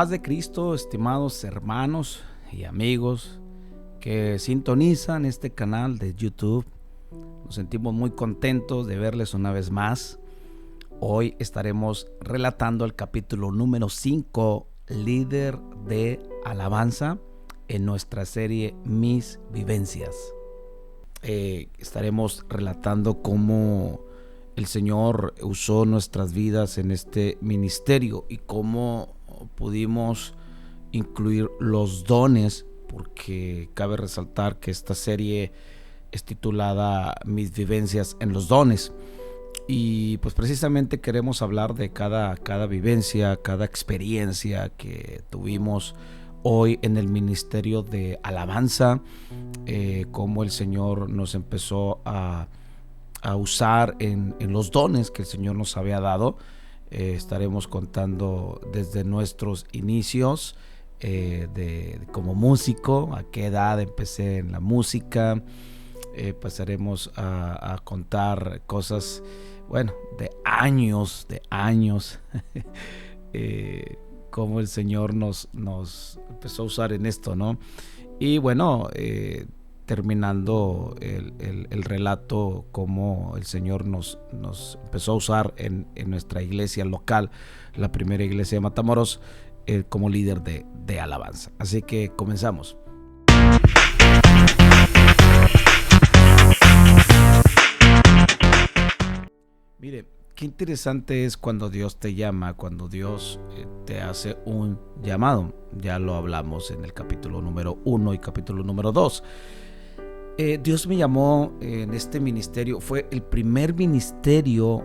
paz de Cristo, estimados hermanos y amigos que sintonizan este canal de YouTube. Nos sentimos muy contentos de verles una vez más. Hoy estaremos relatando el capítulo número 5, líder de alabanza, en nuestra serie Mis Vivencias. Estaremos relatando cómo el Señor usó nuestras vidas en este ministerio y cómo pudimos incluir los dones, porque cabe resaltar que esta serie es titulada Mis Vivencias en los Dones. Y pues precisamente queremos hablar de cada vivencia, cada experiencia que tuvimos hoy en el ministerio de alabanza, cómo el Señor nos empezó a usar en los dones que el Señor nos había dado. Estaremos contando desde nuestros inicios, como músico, a qué edad empecé en la música. Pasaremos a contar cosas, de años, cómo el Señor nos empezó a usar en esto, ¿no? Y terminando el relato, cómo el Señor nos empezó a usar en nuestra iglesia local, la primera iglesia de Matamoros, como líder de alabanza. Así que comenzamos. Mire, qué interesante es cuando Dios te llama, cuando Dios te hace un llamado. Ya lo hablamos en el capítulo número 1 y capítulo número 2. Dios me llamó en este ministerio. Fue el primer ministerio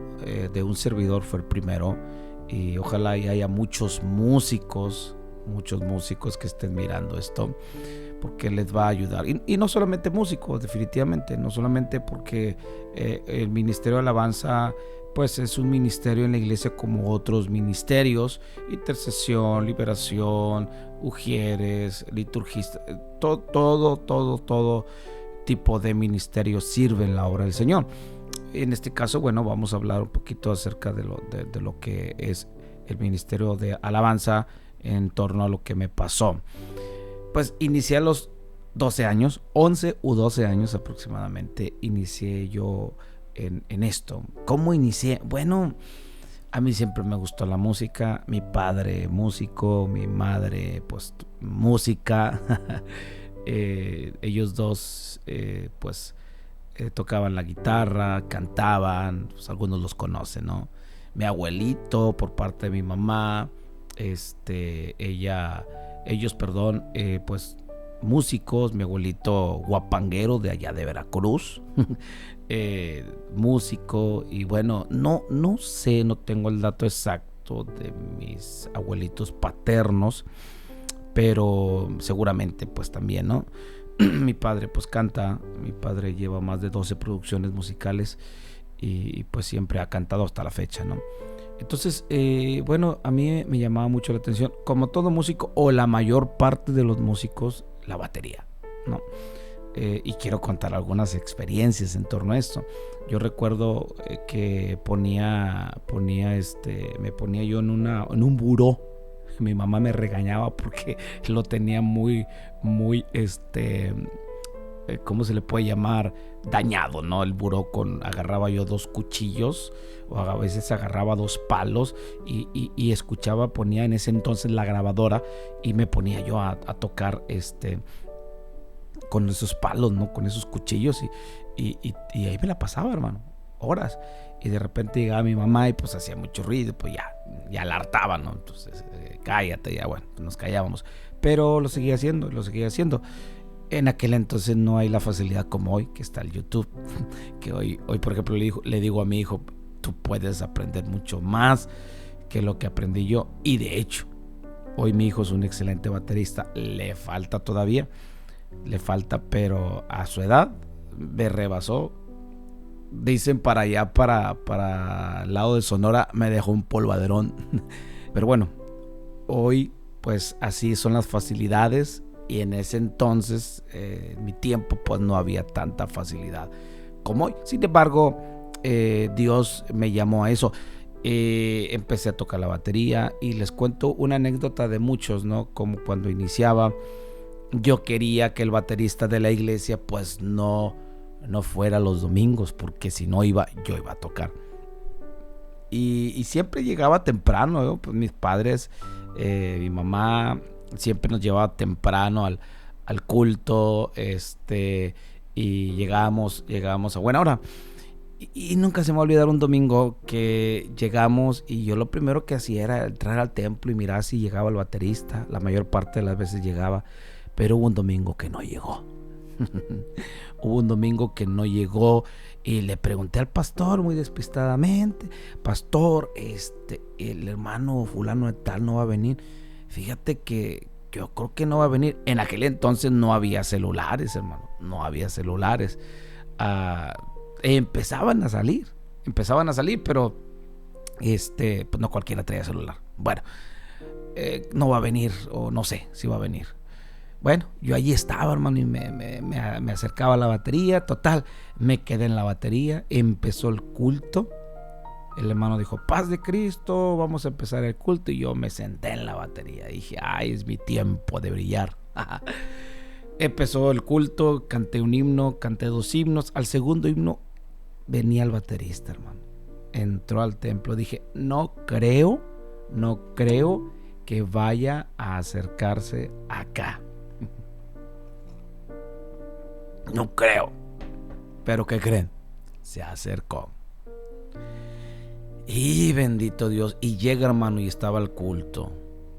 de un servidor, fue el primero. Y ojalá y haya muchos músicos que estén mirando esto, porque les va a ayudar. Y no solamente músicos, definitivamente, no solamente porque el ministerio de alabanza pues es un ministerio en la iglesia como otros ministerios: intercesión, liberación, ujieres, liturgistas, todo tipo de ministerio sirve en la obra del Señor. En este caso, vamos a hablar un poquito acerca de lo que es el ministerio de alabanza en torno a lo que me pasó. Pues inicié a los 12 años, 11 u 12 años aproximadamente, inicié yo en esto. ¿Cómo inicié? Bueno, a mí siempre me gustó la música. Mi padre músico, mi madre pues música. Ellos dos tocaban la guitarra, cantaban, pues algunos los conocen, ¿no? Mi abuelito por parte de mi mamá, músicos. Mi abuelito guapanguero de allá de Veracruz, músico. Y no sé, no tengo el dato exacto de mis abuelitos paternos, pero seguramente pues también, ¿no? Mi padre pues canta. Mi padre lleva más de 12 producciones musicales y pues siempre ha cantado hasta la fecha, ¿no? Entonces, a mí me llamaba mucho la atención, como todo músico, o la mayor parte de los músicos, la batería, ¿no? Y quiero contar algunas experiencias en torno a esto. Yo recuerdo que me ponía yo en un buró. Mi mamá me regañaba porque lo tenía muy, ¿cómo se le puede llamar? Dañado, ¿no? El buró. Agarraba yo 2 cuchillos, o a veces agarraba 2 palos y escuchaba, ponía en ese entonces la grabadora y me ponía yo a tocar con esos palos, ¿no? Con esos cuchillos y ahí me la pasaba, hermano, horas. Y de repente llegaba mi mamá y pues hacía mucho ruido, pues ya la hartaba, ¿no? Entonces, cállate, ya, nos callábamos. Pero lo seguía haciendo. En aquel entonces no hay la facilidad como hoy, que está el YouTube. Que hoy por ejemplo, le digo a mi hijo: tú puedes aprender mucho más que lo que aprendí yo. Y de hecho, hoy mi hijo es un excelente baterista. Le falta todavía, pero a su edad me rebasó. Dicen para allá, para el lado de Sonora, me dejó un polvaderón. Pero hoy pues así son las facilidades, y en ese entonces, en mi tiempo, pues no había tanta facilidad como hoy. Sin embargo, Dios me llamó a eso. Empecé a tocar la batería y les cuento una anécdota de muchos, ¿no? Como cuando iniciaba, yo quería que el baterista de la iglesia pues no fuera los domingos, porque si no yo iba a tocar. Y siempre llegaba temprano, ¿no? Pues mis padres, mi mamá siempre nos llevaba temprano al culto, y llegábamos a buena hora. Y nunca se me va a olvidar un domingo que llegamos y yo lo primero que hacía era entrar al templo y mirar si llegaba el baterista. La mayor parte de las veces llegaba, pero hubo un domingo que no llegó. Hubo un domingo que no llegó y le pregunté al pastor muy despistadamente: pastor, el hermano fulano de tal no va a venir. Fíjate que yo creo que no va a venir. En aquel entonces no había celulares, hermano, no había celulares. Empezaban a salir, pero pues no cualquiera traía celular. Bueno, no va a venir, o no sé si va a venir. Bueno, yo allí estaba, hermano, y me acercaba a la batería. Total, me quedé en la batería. Empezó el culto. El hermano dijo: paz de Cristo, vamos a empezar el culto. Y yo me senté en la batería. Dije: ay, es mi tiempo de brillar. Empezó el culto, canté un himno, canté 2 himnos. Al segundo himno venía el baterista, hermano. Entró al templo. Dije: no creo que vaya a acercarse acá. No creo. Pero ¿qué creen? Se acercó. Y bendito Dios. Y llega, hermano, y estaba el culto.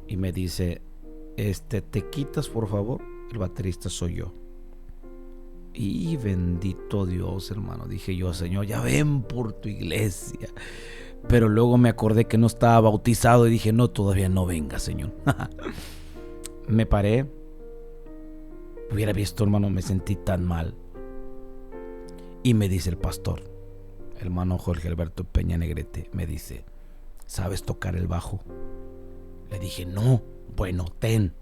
Y me dice: ¿te quitas, por favor? El baterista soy yo. Y bendito Dios, hermano. Dije yo: Señor, ya ven por tu iglesia. Pero luego me acordé que no estaba bautizado y dije: no, todavía no venga, Señor. Me paré. Hubiera visto, hermano, me sentí tan mal. Y me dice el pastor, hermano Jorge Alberto Peña Negrete, me dice: ¿sabes tocar el bajo? Le dije: no. Bueno, ten.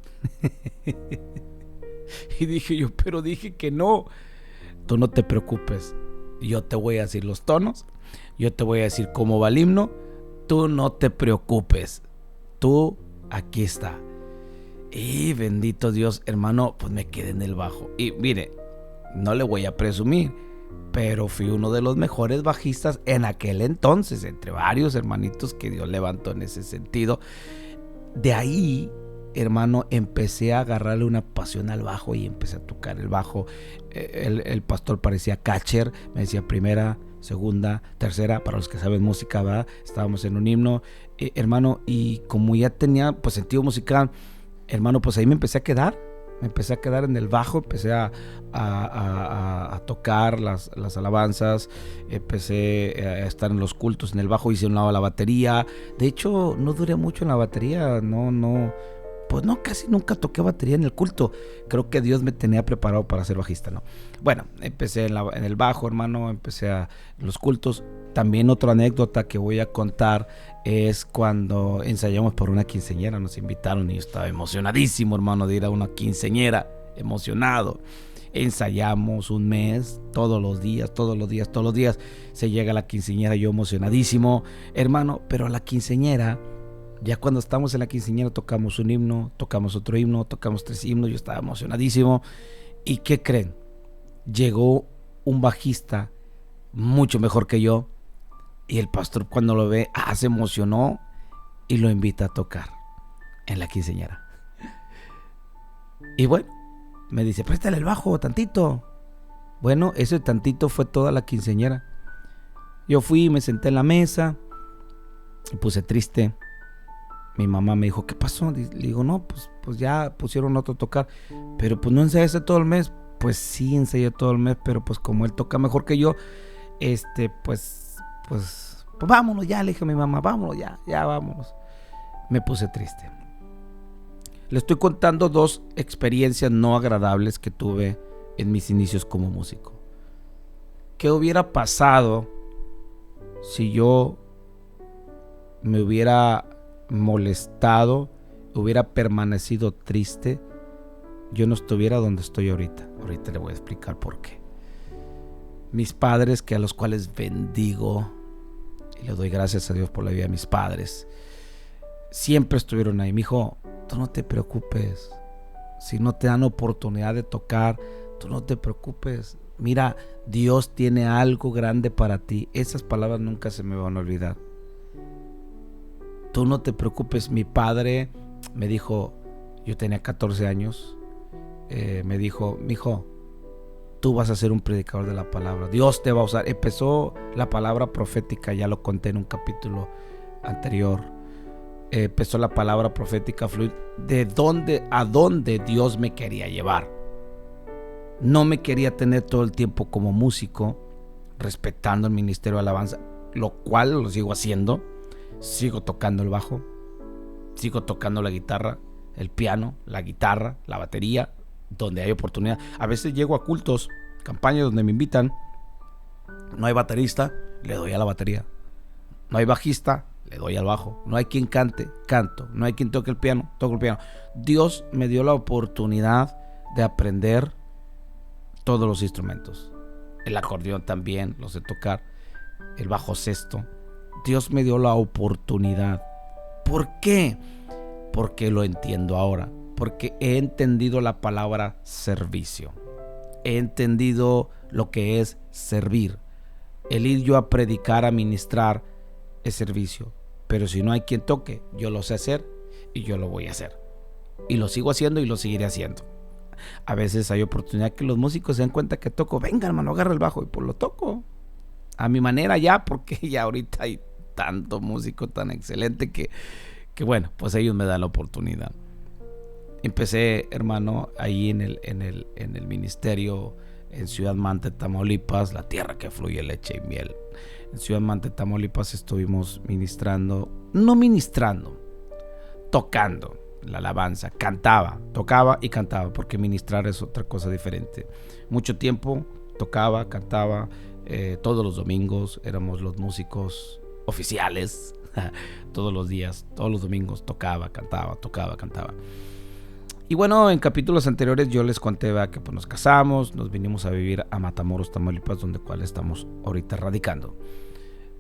Y dije yo: pero dije que no. Tú no te preocupes, yo te voy a decir los tonos, yo te voy a decir cómo va el himno. Tú no te preocupes, tú aquí está. Y bendito Dios, hermano, pues me quedé en el bajo. Y mire, no le voy a presumir, pero fui uno de los mejores bajistas en aquel entonces, entre varios hermanitos que Dios levantó en ese sentido. De ahí, hermano, empecé a agarrarle una pasión al bajo y empecé a tocar el bajo. El pastor parecía catcher, me decía primera, segunda, tercera, para los que saben música, ¿verdad? Estábamos en un himno, hermano, y como ya tenía pues sentido musical, hermano, pues ahí me empecé a quedar en el bajo, empecé a tocar las alabanzas, empecé a estar en los cultos en el bajo, hice un lado la batería. De hecho, no duré mucho en la batería, pues no, casi nunca toqué batería en el culto. Creo que Dios me tenía preparado para ser bajista, ¿no? Bueno, empecé en el bajo, hermano, empecé en los cultos. También otra anécdota que voy a contar es cuando ensayamos por una quinceañera. Nos invitaron y yo estaba emocionadísimo, hermano, de ir a una quinceañera, emocionado. Ensayamos un mes, todos los días. Se llega a la quinceañera, yo emocionadísimo, hermano, pero a la quinceañera, ya cuando estamos en la quinceañera, tocamos un himno, tocamos otro himno, tocamos 3 himnos. Yo estaba emocionadísimo. ¿Y qué creen? Llegó un bajista mucho mejor que yo. Y el pastor, cuando lo ve, se emocionó y lo invita a tocar en la quinceañera. Y bueno, me dice: préstale el bajo tantito. Bueno, ese tantito fue toda la quinceañera. Yo fui, me senté en la mesa, me puse triste. Mi mamá me dijo: ¿qué pasó? Le digo: no, pues ya pusieron otro a tocar. Pero pues no ensayaste todo el mes. Pues sí, ensayé todo el mes, pero pues como él toca mejor que yo, pues vámonos ya, le dije a mi mamá: vámonos ya vámonos. Me puse triste. Le estoy contando 2 experiencias no agradables que tuve en mis inicios como músico. ¿Qué hubiera pasado si yo me hubiera molestado, hubiera permanecido triste? Yo no estuviera donde estoy ahorita. Ahorita le voy a explicar por qué. Mis padres, que a los cuales bendigo Y le doy gracias a Dios por la vida de mis padres. Siempre estuvieron ahí. Mijo, tú no te preocupes. Si no te dan oportunidad de tocar, tú no te preocupes. Mira, Dios tiene algo grande para ti. Esas palabras nunca se me van a olvidar. Tú no te preocupes. Mi padre me dijo, yo tenía 14 años, me dijo, mijo, tú vas a ser un predicador de la palabra. Dios te va a usar. Empezó la palabra profética, ya lo conté en un capítulo anterior. Empezó la palabra profética a fluir de dónde a dónde Dios me quería llevar. No me quería tener todo el tiempo como músico, respetando el ministerio de alabanza, lo cual lo sigo haciendo. Sigo tocando el bajo, sigo tocando la guitarra, el piano, la guitarra, la batería, donde hay oportunidad. A veces llego a cultos, campañas donde me invitan, no hay baterista, le doy a la batería. No hay bajista, le doy al bajo. No hay quien cante, canto. No hay quien toque el piano, toco el piano. Dios me dio la oportunidad de aprender todos los instrumentos. El acordeón también lo sé tocar, el bajo sexto. Dios me dio la oportunidad. ¿Por qué? Porque lo entiendo ahora. Porque he entendido la palabra servicio. He entendido lo que es servir. El ir yo a predicar, a ministrar, es servicio. Pero si no hay quien toque, yo lo sé hacer y yo lo voy a hacer. Y lo sigo haciendo y lo seguiré haciendo. A veces hay oportunidad que los músicos se den cuenta que toco. Venga, hermano, agarra el bajo y pues lo toco a mi manera ya, porque ya ahorita hay tanto músico tan excelente que bueno, pues ellos me dan la oportunidad. Empecé, hermano, ahí en el ministerio en Ciudad Mante, Tamaulipas, la tierra que fluye leche y miel. En Ciudad Mante, Tamaulipas estuvimos tocando la alabanza. Tocaba y cantaba, porque ministrar es otra cosa diferente. Mucho tiempo tocaba, cantaba, todos los domingos éramos los músicos oficiales. Todos los días, todos los domingos tocaba, cantaba. Y bueno, en capítulos anteriores yo les conté que pues nos casamos, nos vinimos a vivir a Matamoros, Tamaulipas, donde cual estamos ahorita radicando.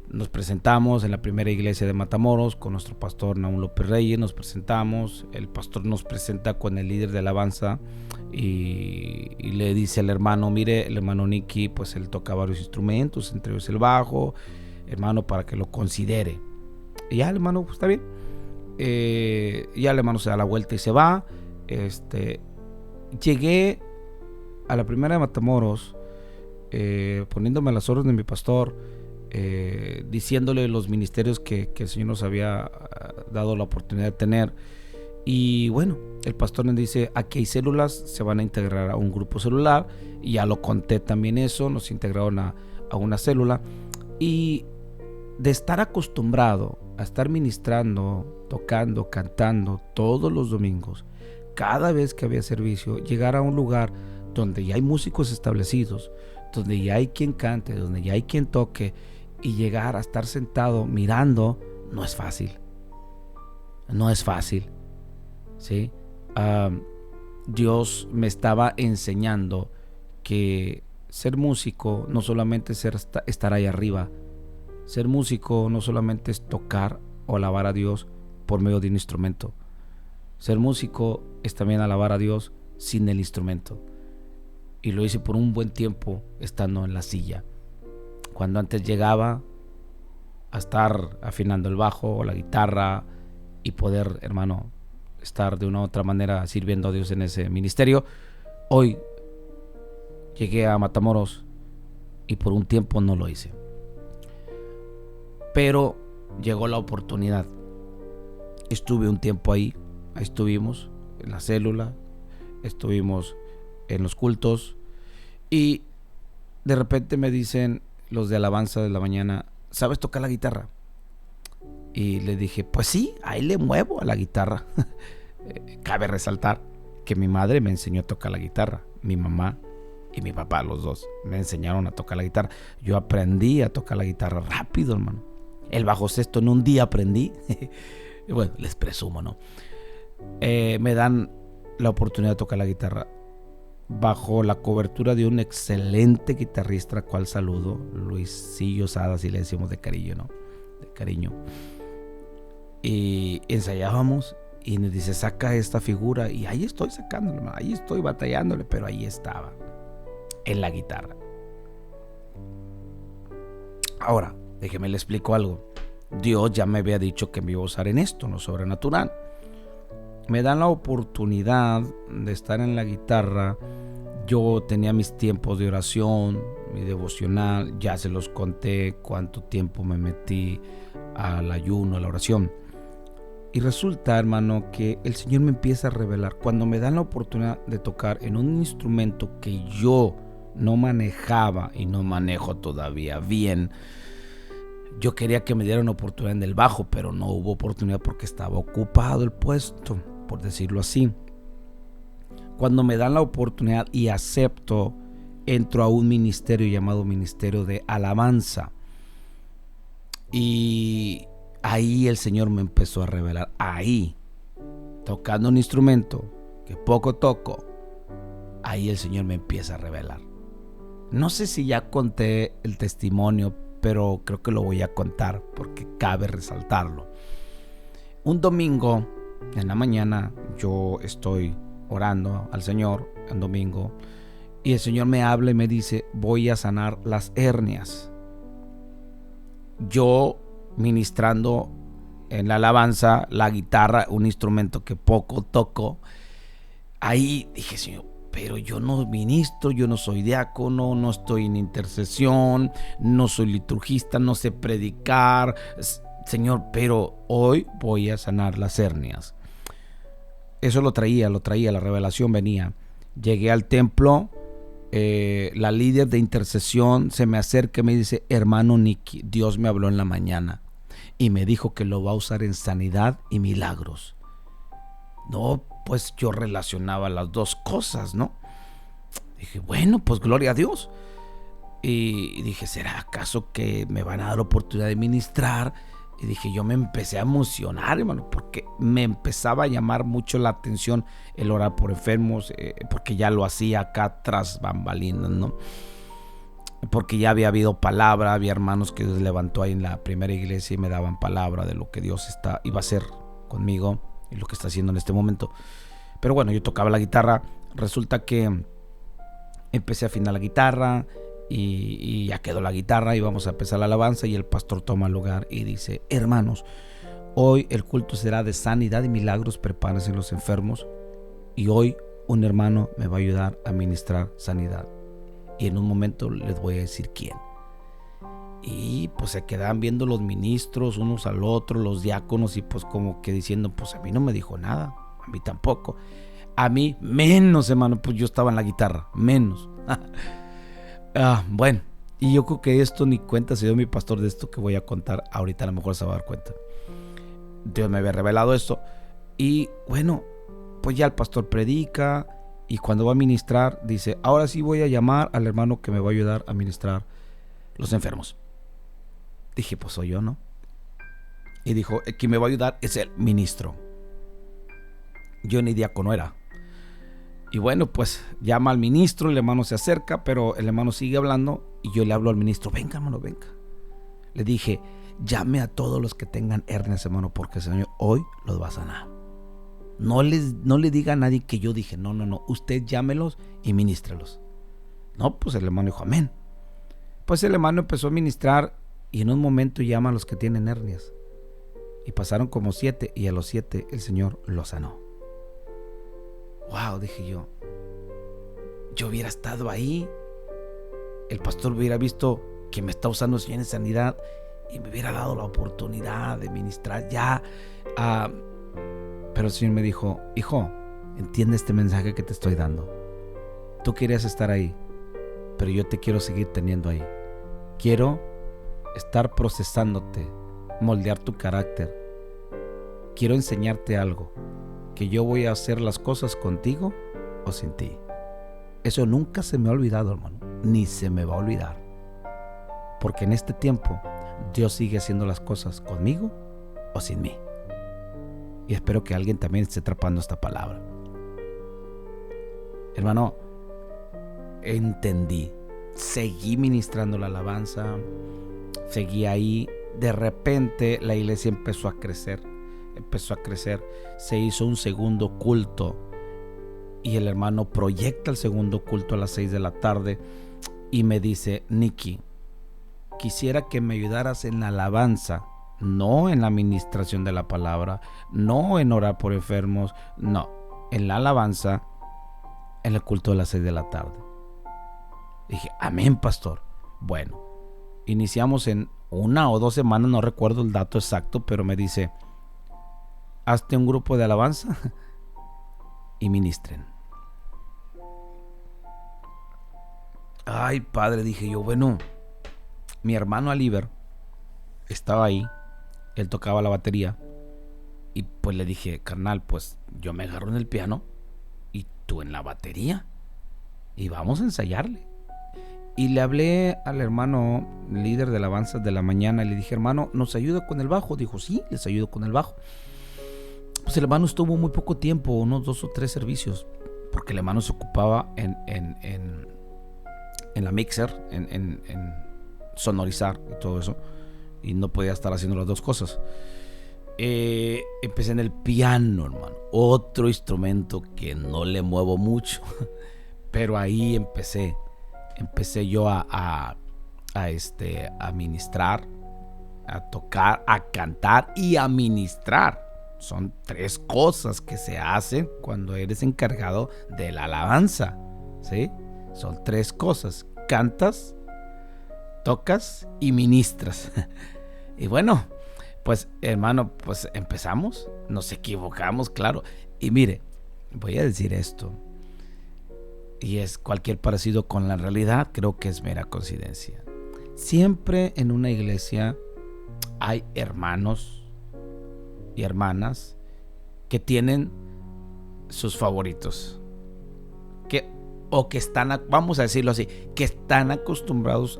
Nos presentamos en la primera iglesia de Matamoros con nuestro pastor Naúl López Reyes. Nos presentamos, el pastor nos presenta con el líder de alabanza y le dice al hermano, mire, el hermano Nicky, pues él toca varios instrumentos, entre ellos el bajo, hermano, para que lo considere. Y ya el hermano, pues está bien. Ya el hermano se da la vuelta y se va. Llegué a la primera de Matamoros, poniéndome a las órdenes de mi pastor, diciéndole los ministerios que el Señor nos había dado la oportunidad de tener. Y bueno, el pastor nos dice, aquí hay células, se van a integrar a un grupo celular. Y ya lo conté también eso, nos integraron a una célula. Y de estar acostumbrado a estar ministrando, tocando, cantando todos los domingos, cada vez que había servicio, llegar a un lugar donde ya hay músicos establecidos, donde ya hay quien cante, donde ya hay quien toque, y llegar a estar sentado mirando, no es fácil. No es fácil, ¿sí? Dios me estaba enseñando que ser músico no solamente es estar ahí arriba. Ser músico no solamente es tocar o alabar a Dios por medio de un instrumento. Ser músico es también alabar a Dios sin el instrumento. Y lo hice por un buen tiempo estando en la silla. Cuando antes llegaba a estar afinando el bajo o la guitarra y poder, hermano, estar de una u otra manera sirviendo a Dios en ese ministerio, hoy llegué a Matamoros y por un tiempo no lo hice. Pero llegó la oportunidad. Estuve un tiempo ahí estuvimos en la célula, estuvimos en los cultos y de repente me dicen los de alabanza de la mañana, ¿sabes tocar la guitarra? Y le dije, pues sí, ahí le muevo a la guitarra. Cabe resaltar que mi madre me enseñó a tocar la guitarra, mi mamá y mi papá, los dos, me enseñaron a tocar la guitarra. Yo aprendí a tocar la guitarra rápido, hermano. El bajo sexto en un día aprendí. Bueno, les presumo, ¿no? Me dan la oportunidad de tocar la guitarra bajo la cobertura de un excelente guitarrista, cual saludo, Luisillo Sada, si le decimos de cariño, ¿no? cariño. Y ensayábamos y nos dice, saca esta figura. Y ahí estoy sacándole, hermano, ahí estoy batallándole, pero ahí estaba, en la guitarra. Ahora, déjeme le explico algo. Dios ya me había dicho que me iba a usar en esto, no sobrenatural. Me dan la oportunidad de estar en la guitarra. Yo tenía mis tiempos de oración, mi devocional, ya se los conté cuánto tiempo me metí al ayuno, a la oración. Y resulta, hermano, que el Señor me empieza a revelar. Cuando me dan la oportunidad de tocar en un instrumento que yo no manejaba y no manejo todavía bien, yo quería que me dieran oportunidad en el bajo, pero no hubo oportunidad porque estaba ocupado el puesto, por decirlo así. Cuando me dan la oportunidad y acepto, entro a un ministerio llamado Ministerio de Alabanza. Y ahí el Señor me empezó a revelar. Ahí, tocando un instrumento que poco toco, ahí el Señor me empieza a revelar. No sé si ya conté el testimonio, pero creo que lo voy a contar porque cabe resaltarlo. Un domingo en la mañana yo estoy orando al Señor, un domingo, y el Señor me habla y me dice, voy a sanar las hernias. Yo ministrando en la alabanza, la guitarra, un instrumento que poco toco, ahí dije, Señor, pero yo no ministro, yo no soy diácono, no estoy en intercesión, no soy liturgista, no sé predicar, Señor, pero hoy voy a sanar las hernias. Eso lo traía, la revelación venía. Llegué al templo, la líder de intercesión se me acerca y me dice, hermano Nicky, Dios me habló en la mañana y me dijo que lo va a usar en sanidad y milagros. No, pues yo relacionaba las dos cosas, ¿no? Dije, bueno, pues gloria a Dios. Y dije, ¿será acaso que me van a dar oportunidad de ministrar? Y dije, yo me empecé a emocionar, hermano, porque me empezaba a llamar mucho la atención el orar por enfermos, porque ya lo hacía acá tras bambalinas, ¿no? Porque ya había habido palabra, había hermanos que Dios levantó ahí en la primera iglesia y me daban palabra de lo que Dios iba a hacer conmigo y lo que está haciendo en este momento. Pero bueno, yo tocaba la guitarra, resulta que empecé a afinar la guitarra y ya quedó la guitarra y vamos a empezar la alabanza y el pastor toma lugar y dice, hermanos, hoy el culto será de sanidad y milagros, prepárense los enfermos y hoy un hermano me va a ayudar a ministrar sanidad y en un momento les voy a decir quién. Y pues se quedaban viendo los ministros unos al otro, los diáconos, y pues como que diciendo, pues a mí no me dijo nada, a mí tampoco, a mí menos, hermano, pues yo estaba en la guitarra, menos. Bueno, y yo creo que esto ni cuenta se dio mi pastor de esto que voy a contar ahorita, a lo mejor se va a dar cuenta. Dios me había revelado esto y bueno, pues ya el pastor predica y cuando va a ministrar dice, ahora sí voy a llamar al hermano que me va a ayudar a ministrar los enfermos. Dije, pues soy yo, ¿no? Y dijo, el que me va a ayudar es el ministro. Yo ni diácono era. Y bueno, pues llama al ministro, el hermano se acerca, pero el hermano sigue hablando y yo le hablo al ministro, venga, hermano, venga. Le dije, llame a todos los que tengan hernias, hermano, porque el Señor hoy los va a sanar. No le diga a nadie que yo dije, no, usted llámelos y ministrelos. No, pues el hermano dijo, amén. Pues el hermano empezó a ministrar y en un momento llama a los que tienen hernias. Y pasaron como 7 y a los 7 el Señor los sanó. Wow, dije yo hubiera estado ahí, el pastor hubiera visto que me está usando el Señor en sanidad y me hubiera dado la oportunidad de ministrar ya. Pero el Señor me dijo, hijo, entiende este mensaje que te estoy dando. Tú querías estar ahí, pero yo te quiero seguir teniendo ahí. Quiero estar procesándote, moldear tu carácter. Quiero enseñarte algo, que yo voy a hacer las cosas contigo o sin ti. Eso nunca se me ha olvidado, hermano, ni se me va a olvidar. Porque en este tiempo Dios sigue haciendo las cosas conmigo o sin mí. Y espero que alguien también esté atrapando esta palabra. Hermano, entendí. Seguí ministrando la alabanza, seguí ahí. de repente la iglesia empezó a crecer, se hizo un segundo culto y el hermano proyecta el segundo culto a las 6 de la tarde y me dice: Nicky, quisiera que me ayudaras en la alabanza, no en la administración de la palabra, no en orar por enfermos, no, en la alabanza, en el culto de las 6 de la tarde. Dije: amén, pastor. Bueno, iniciamos en 1 o 2 semanas, no recuerdo el dato exacto, pero me dice: hazte un grupo de alabanza y ministren. Ay, padre, dije yo. Bueno, mi hermano Aliber estaba ahí, él tocaba la batería, y pues le dije: carnal, pues yo me agarro en el piano y tú en la batería, y vamos a ensayarle. Y le hablé al hermano líder de alabanzas de la mañana y le dije: hermano, ¿nos ayuda con el bajo? Dijo: sí, les ayudo con el bajo. Pues el hermano estuvo muy poco tiempo, unos 2 o 3 servicios, porque el hermano se ocupaba en la mixer, en sonorizar y todo eso, y no podía estar haciendo las dos cosas. Empecé en el piano, hermano, otro instrumento que no le muevo mucho, pero ahí empecé yo a ministrar, a tocar, a cantar y a ministrar. Son 3 cosas que se hacen cuando eres encargado de la alabanza, ¿sí? Son 3 cosas: cantas, tocas y ministras. Y bueno, pues hermano, pues empezamos, nos equivocamos, claro. Y mire, voy a decir esto, y es cualquier parecido con la realidad, creo que es mera coincidencia. Siempre en una iglesia hay hermanos y hermanas que tienen sus favoritos, que están, vamos a decirlo así, que están acostumbrados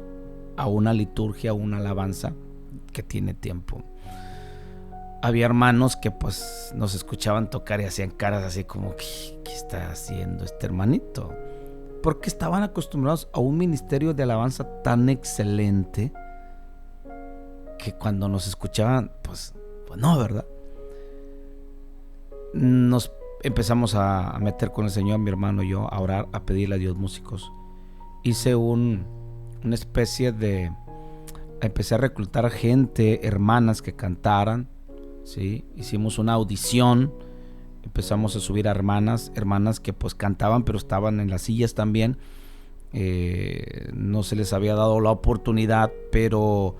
a una liturgia, a una alabanza que tiene tiempo. Había hermanos que pues nos escuchaban tocar y hacían caras así como: ¿qué está haciendo este hermanito? Porque estaban acostumbrados a un ministerio de alabanza tan excelente que cuando nos escuchaban, pues no, ¿verdad? Nos empezamos a meter con el Señor, mi hermano y yo, a orar, a pedirle a Dios músicos. Hice una especie de... Empecé a reclutar gente, hermanas que cantaran, ¿sí? Hicimos una audición, empezamos a subir a hermanas que pues cantaban, pero estaban en las sillas también. No se les había dado la oportunidad, pero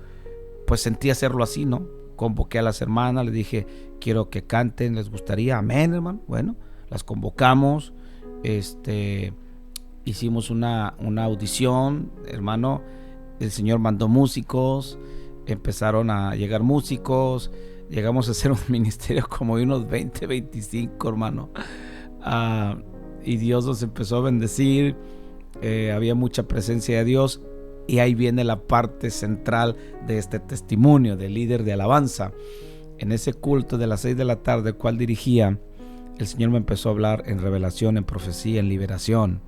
pues sentí hacerlo así, ¿no? Convoqué a las hermanas, les dije: quiero que canten, ¿les gustaría? Amén, hermano. Bueno, las convocamos, hicimos una audición, hermano. El Señor mandó músicos, empezaron a llegar músicos, llegamos a hacer un ministerio como de unos 20, 25, hermano. Y Dios nos empezó a bendecir, había mucha presencia de Dios. Y ahí viene la parte central de este testimonio del líder de alabanza. En ese culto de las 6 de la tarde, el cual dirigía, el Señor me empezó a hablar en revelación, en profecía, en liberación.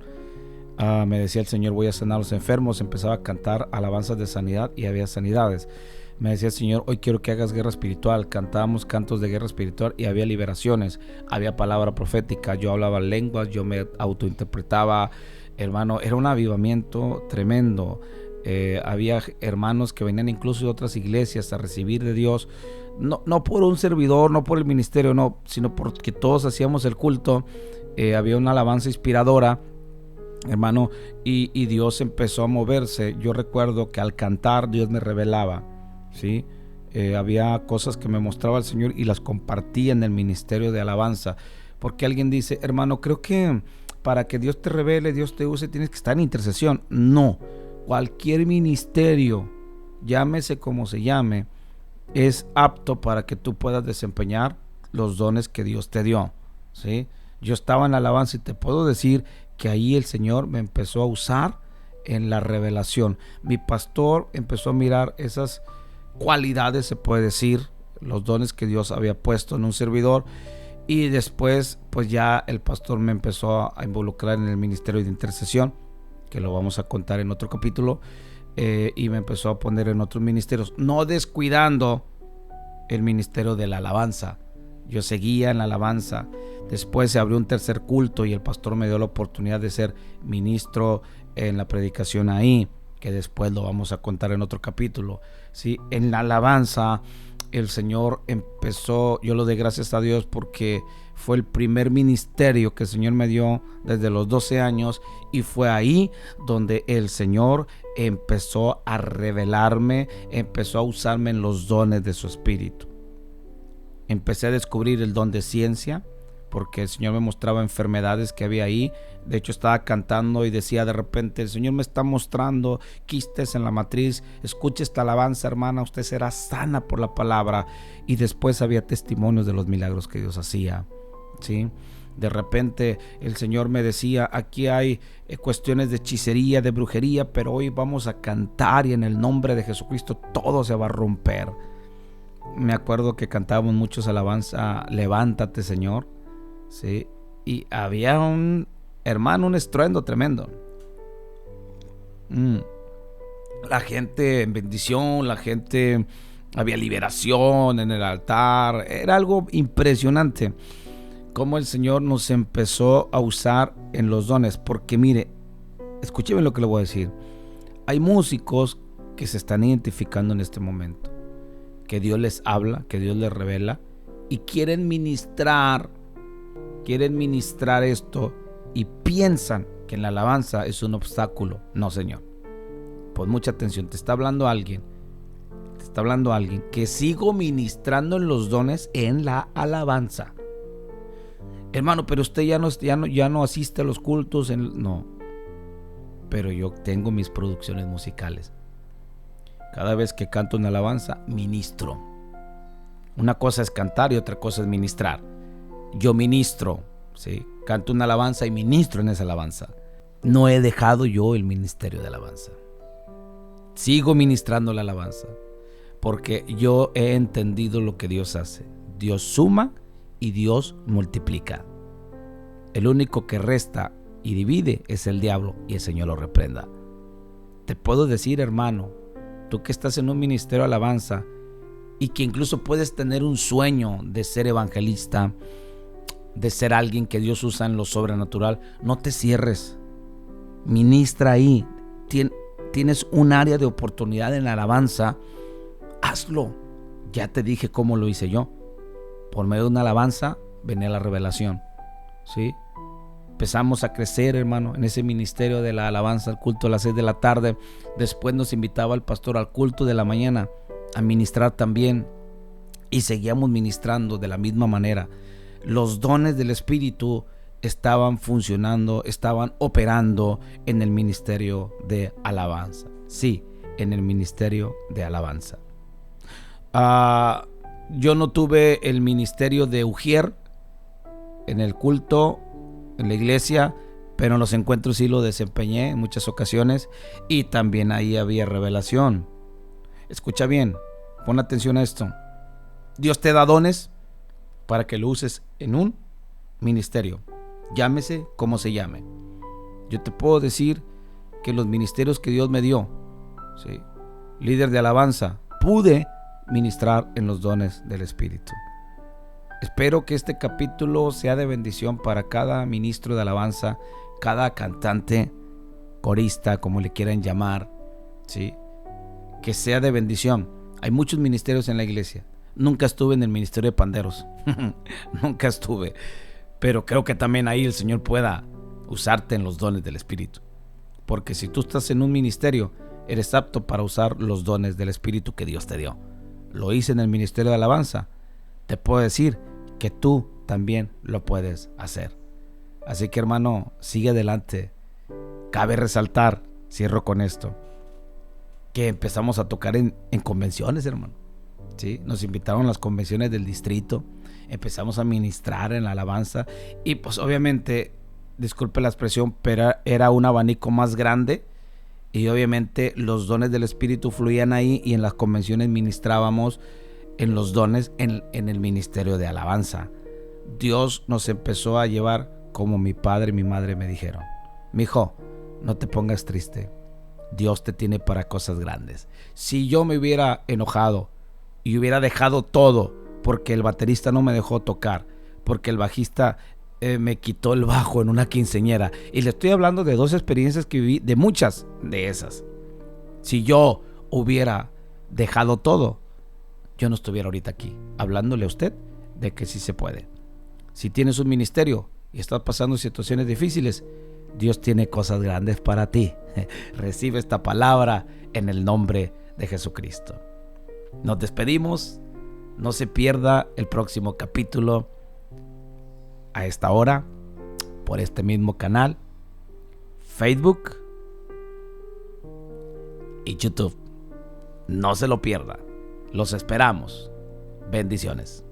Me decía el Señor: voy a sanar a los enfermos. Empezaba a cantar alabanzas de sanidad y había sanidades. Me decía el Señor: hoy quiero que hagas guerra espiritual. Cantábamos cantos de guerra espiritual y había liberaciones, había palabra profética. Yo hablaba lenguas, yo me autointerpretaba, hermano. Era un avivamiento tremendo. Había hermanos que venían incluso de otras iglesias a recibir de Dios, no por un servidor, no por el ministerio, no, sino porque todos hacíamos el culto. Había una alabanza inspiradora, hermano, y Dios empezó a moverse. Yo recuerdo que al cantar Dios me revelaba, ¿sí? Había cosas que me mostraba el Señor y las compartía en el ministerio de alabanza, porque alguien dice: hermano, creo que para que Dios te revele, Dios te use, tienes que estar en intercesión. No, cualquier ministerio, llámese como se llame, es apto para que tú puedas desempeñar los dones que Dios te dio, ¿sí? Yo estaba en la alabanza y te puedo decir que ahí el Señor me empezó a usar en la revelación. Mi pastor empezó a mirar esas cualidades, se puede decir, los dones que Dios había puesto en un servidor, y después pues ya el pastor me empezó a involucrar en el ministerio de intercesión, que lo vamos a contar en otro capítulo. y me empezó a poner en otros ministerios, no descuidando el ministerio de la alabanza. Yo seguía en la alabanza. Después se abrió un tercer culto y el pastor me dio la oportunidad de ser ministro en la predicación ahí, que después lo vamos a contar en otro capítulo. ¿Sí? En la alabanza el Señor empezó, yo lo doy gracias a Dios porque fue el primer ministerio que el Señor me dio desde los 12 años y fue ahí donde el Señor empezó a revelarme, empezó a usarme en los dones de su Espíritu. Empecé a descubrir el don de ciencia, porque el Señor me mostraba enfermedades que había ahí. De hecho, estaba cantando y decía de repente: el Señor me está mostrando quistes en la matriz. Escuche esta alabanza, hermana, usted será sana por la palabra. Y después había testimonios de los milagros que Dios hacía, ¿sí? De repente el Señor me decía: aquí hay cuestiones de hechicería, de brujería, pero hoy vamos a cantar y en el nombre de Jesucristo todo se va a romper. Me acuerdo que cantábamos muchos alabanza, levántate, Señor, ¿sí? Y había un estruendo tremendo. La gente en bendición, la gente, había liberación en el altar. Era algo impresionante cómo el Señor nos empezó a usar en los dones. Porque mire, escúcheme lo que le voy a decir. Hay músicos que se están identificando en este momento, que Dios les habla, que Dios les revela y quieren ministrar esto y piensan que en la alabanza es un obstáculo. No, Señor. Pon mucha atención, te está hablando alguien que sigo ministrando en los dones en la alabanza. Hermano, pero usted ya no asiste a los cultos. No, pero yo tengo mis producciones musicales. Cada vez que canto una alabanza, ministro. Una cosa es cantar y otra cosa es ministrar. Yo ministro, ¿sí? Canto una alabanza y ministro en esa alabanza. No he dejado yo el ministerio de alabanza. Sigo ministrando la alabanza porque yo he entendido lo que Dios hace. Dios suma y Dios multiplica. El único que resta y divide es el diablo, y el Señor lo reprenda. Te puedo decir, hermano, tú que estás en un ministerio de alabanza y que incluso puedes tener un sueño de ser evangelista, de ser alguien que Dios usa en lo sobrenatural, no te cierres. Ministra ahí. Tienes un área de oportunidad en la alabanza, hazlo. Ya te dije cómo lo hice yo. Por medio de una alabanza venía la revelación, ¿sí? Empezamos a crecer, hermano, en ese ministerio de la alabanza, al culto a las 6 de la tarde. Después nos invitaba el pastor al culto de la mañana a ministrar también, y seguíamos ministrando de la misma manera. Los dones del Espíritu estaban funcionando, estaban operando en el ministerio de alabanza. Sí, en el ministerio de alabanza. Yo no tuve el ministerio de ujier en el culto, en la iglesia, pero en los encuentros sí lo desempeñé en muchas ocasiones, y también ahí había revelación. Escucha bien, pon atención a esto. Dios te da dones para que lo uses en un ministerio, llámese como se llame. Yo te puedo decir que los ministerios que Dios me dio, ¿sí? Líder de alabanza, pude ministrar en los dones del Espíritu. Espero que este capítulo sea de bendición para cada ministro de alabanza, cada cantante, corista, como le quieran llamar, ¿sí? Que sea de bendición. Hay muchos ministerios en la iglesia. Nunca estuve en el ministerio de panderos. Nunca estuve. Pero creo que también ahí el Señor pueda usarte en los dones del Espíritu. Porque si tú estás en un ministerio, eres apto para usar los dones del Espíritu que Dios te dio. Lo hice en el ministerio de alabanza. Te puedo decir que tú también lo puedes hacer. Así que, hermano, sigue adelante. Cabe resaltar, cierro con esto, que empezamos a tocar en convenciones, hermano. ¿Sí? Nos invitaron a las convenciones del distrito. Empezamos a ministrar en la alabanza. Y pues obviamente, disculpe la expresión, pero era un abanico más grande. Y obviamente los dones del Espíritu fluían ahí, y en las convenciones ministrábamos en los dones en el ministerio de alabanza. Dios nos empezó a llevar como mi padre y mi madre me dijeron: mijo, no te pongas triste. Dios te tiene para cosas grandes. Si yo me hubiera enojado y hubiera dejado todo porque el baterista no me dejó tocar, porque el bajista me quitó el bajo en una quinceañera, y le estoy hablando de 2 experiencias que viví, de muchas de esas. Si yo hubiera dejado todo, yo no estuviera ahorita aquí hablándole a usted de que sí se puede. Si tienes un ministerio y estás pasando situaciones difíciles, Dios tiene cosas grandes para ti. Recibe esta palabra en el nombre de Jesucristo. Nos despedimos. No se pierda el próximo capítulo a esta hora por este mismo canal, Facebook y YouTube. No se lo pierda. Los esperamos. Bendiciones.